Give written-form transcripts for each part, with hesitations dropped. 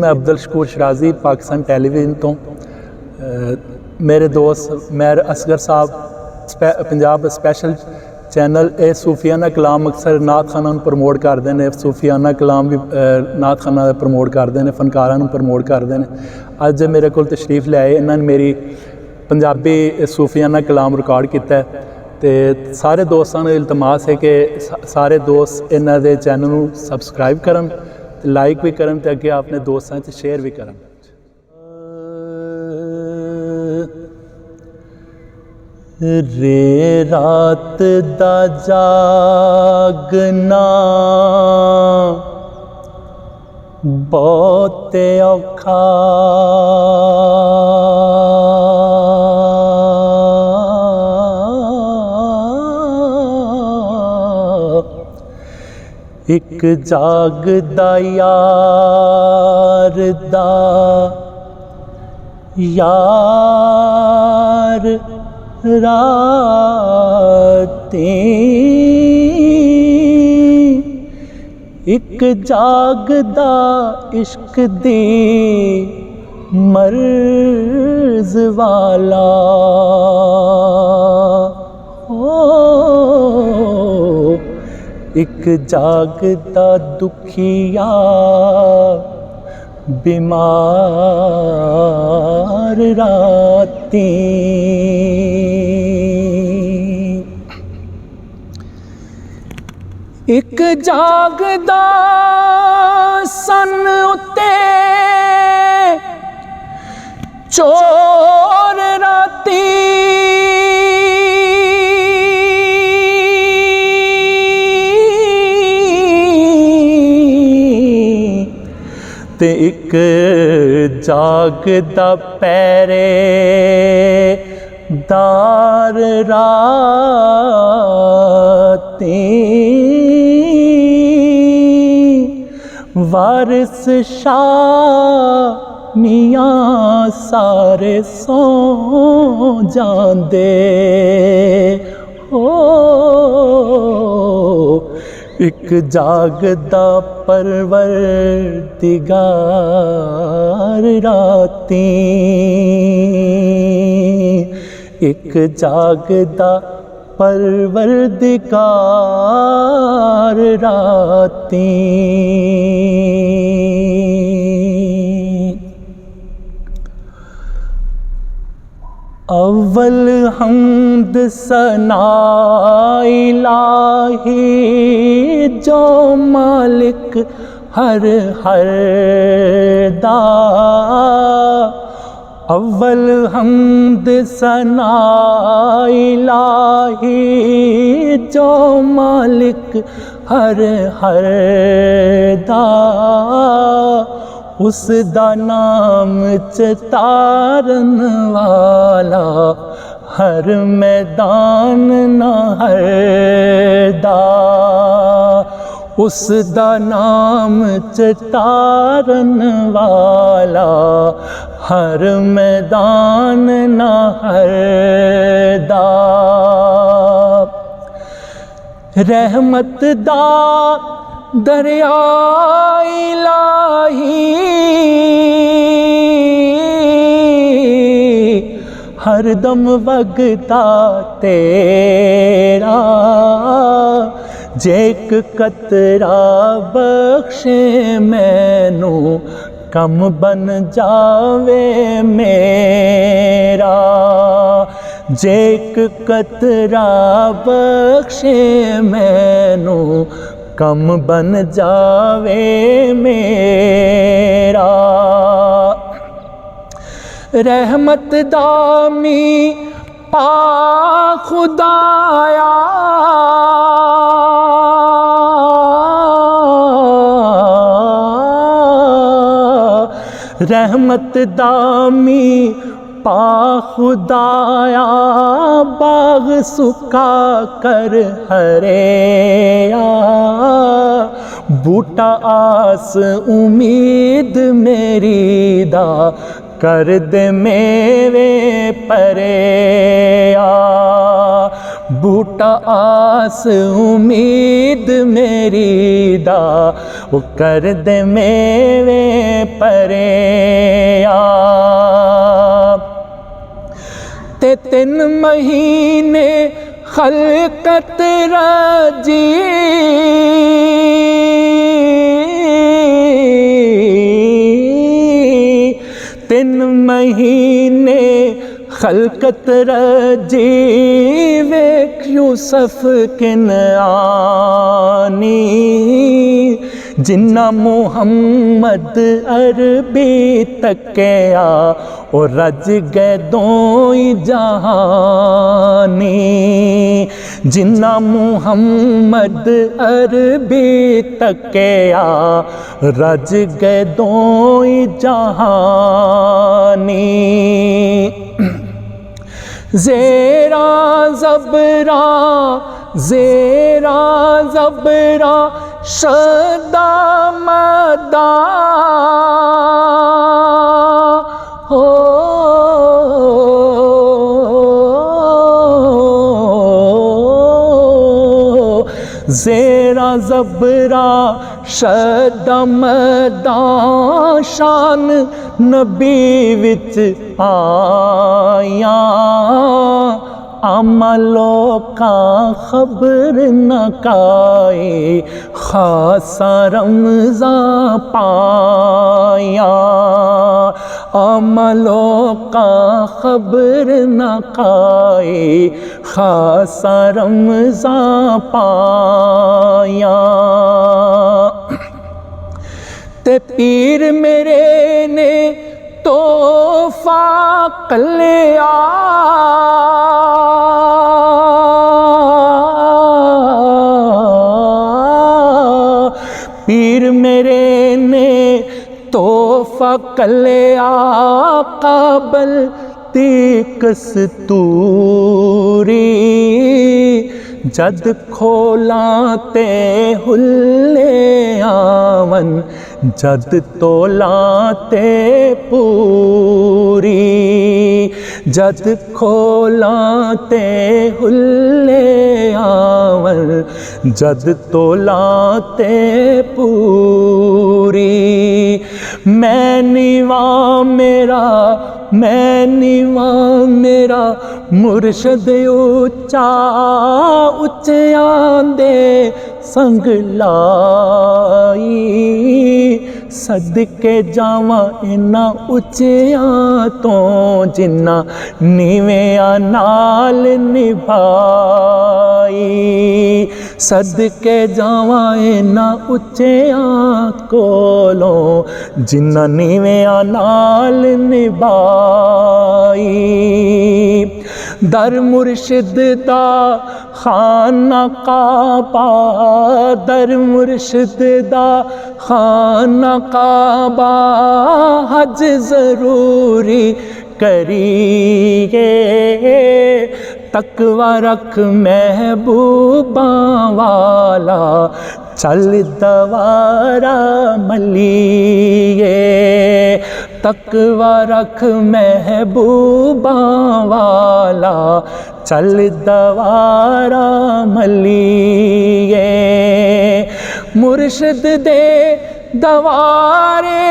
मैं अब्दुल शकूर शराजी पाकिस्तान टेलीविजन तो मेरे दोस्त मेहर असगर साहब पंजाब स्पैशल चैनल ये सूफियाना कलाम अक्सर नात खाना प्रमोट करते हैं। सूफियाना कलाम भी नात खाना प्रमोट करते हैं, फनकारां प्रमोट करते हैं। अज मेरे को तशरीफ लियाए, इन्होंने मेरी पंजाबी सूफियाना कलाम रिकॉर्ड किया तो सारे दोस्तों को इल्तमास है कि सारे दोस्त इन्हों के चैनल को सबसक्राइब करन, लाइक भी करन ते अगे अपने दोस्तों से शेयर भी करन। रे रात दा जागना बहुत औखा, एक जागदा यार दा यार रातें, एक जागदा इश्क दे मर्ज वाला एक जागदा दुखिया बीमार रातें, एक जागदा सन उत्ते चोर राती, ते एक जागदा पैरे दार रातें, वारिस शाह मियां सारे सौ जांदे हो। एक जागदा परवरदिगार रातें, एक जागदा परवरदिगार रातें। अव्वल हम्द सना इलाही जो मालिक हर हर दा, अव्वल हम्द सना इलाही जो मालिक हर हर दा, उस दा नाम चितारन वाला हर मैदान ना हर दा, उस दा नाम चितारन वाला हर मैदान ना हर दा, रहमत दा दरिया इलाही हरदम वगदा तेरा, जेक कतरा बख्शे मैनू कम बन जावे मेरा, जेक कतरा बख्शे मैनू कम बन जावे मेरा। रहमत दामी पा खुदाया, रहमत दामी पा खुदाया, बाग सुखा कर हरेया, बूटा आस उम्मीद मेरी दा कर दे मेवे परेया, बूटा आस उम्मीद मेरी दा वो कर दे मेवे परे ते 3 महीने खलकत राजी 3 महीने खलकत रजी वेख यूसुफ किनआनी जिन्ना मुहम्मद अरबी तकिया ओ रज गए दोई जहानी जिन्ना मुहम्मद अरबी तकिया रज गए दोई जहानी ज़ेरा ज़बरा शदा मदा हो ज़ेरा ज़बरा शदा मदा शान नबी विच आया आमा लोकां खबर न काए खासा रमज़ां पाया आमा लोकां खबर न काए खासा रमज़ां पाया ते पीर मेरे ने तोहफा कलिया पीर मेरे ने तोहफा कलिया काबल दी कस्तूरी जद खोला ते हुल्ले आवन जद तोला ते पूरी जद खोला ते हुल्ले आवन जद तोला ते पूरी मैं नीवा मेरा मुर्शद उच्चा उच्चियां दे संग लाई सदके जावां इन्ना उच्चियां तो जिन्ना नीवियां नाल निभाई सदके जावां इन्ना उच्चियां कोलों जिन्ना नीवियां नाल निभाई दर मुर्शिद दा खाना काबा दर मुर्शिद दा खाना काबा हज ज़रूरी करिए तकवा रख महबूबा वाला चल दवारा मलिए तकवा रख महबूबा वाला चल दवारा मलिए मुर्शिद दे दवारे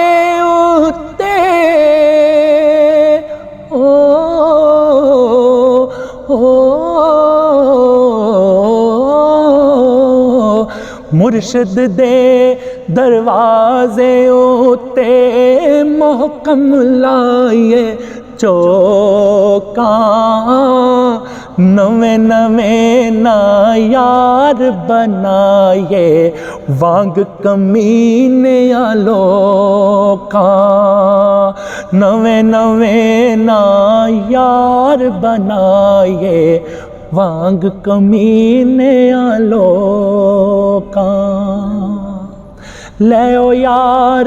उत्ते मुर्शिद दे दरवाजे उते मोहकम लाइए चौका नवे नवे ना यार बनाए वांग कमीने लोका नवे नवे ना यार बनाए वांग कमीने लोका ले ओ यार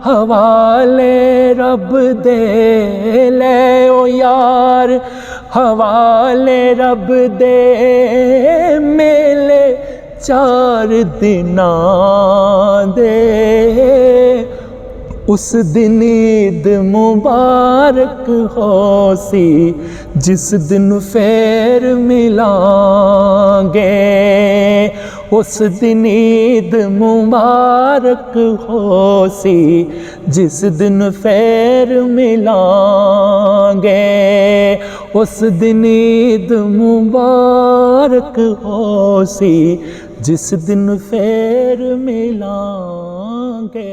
हवाले रब दे ले ओ यार हवाले रब दे मेले 4 दिना दे उस दिन ईद मुबारक हो सी जिस दिन फिर मिलांगे। उस दिन ईद मुबारक हो सी जिस दिन फिर मिलांगे। उस दिन ईद मुबारक हो सी जिस दिन फिर मिलांगे।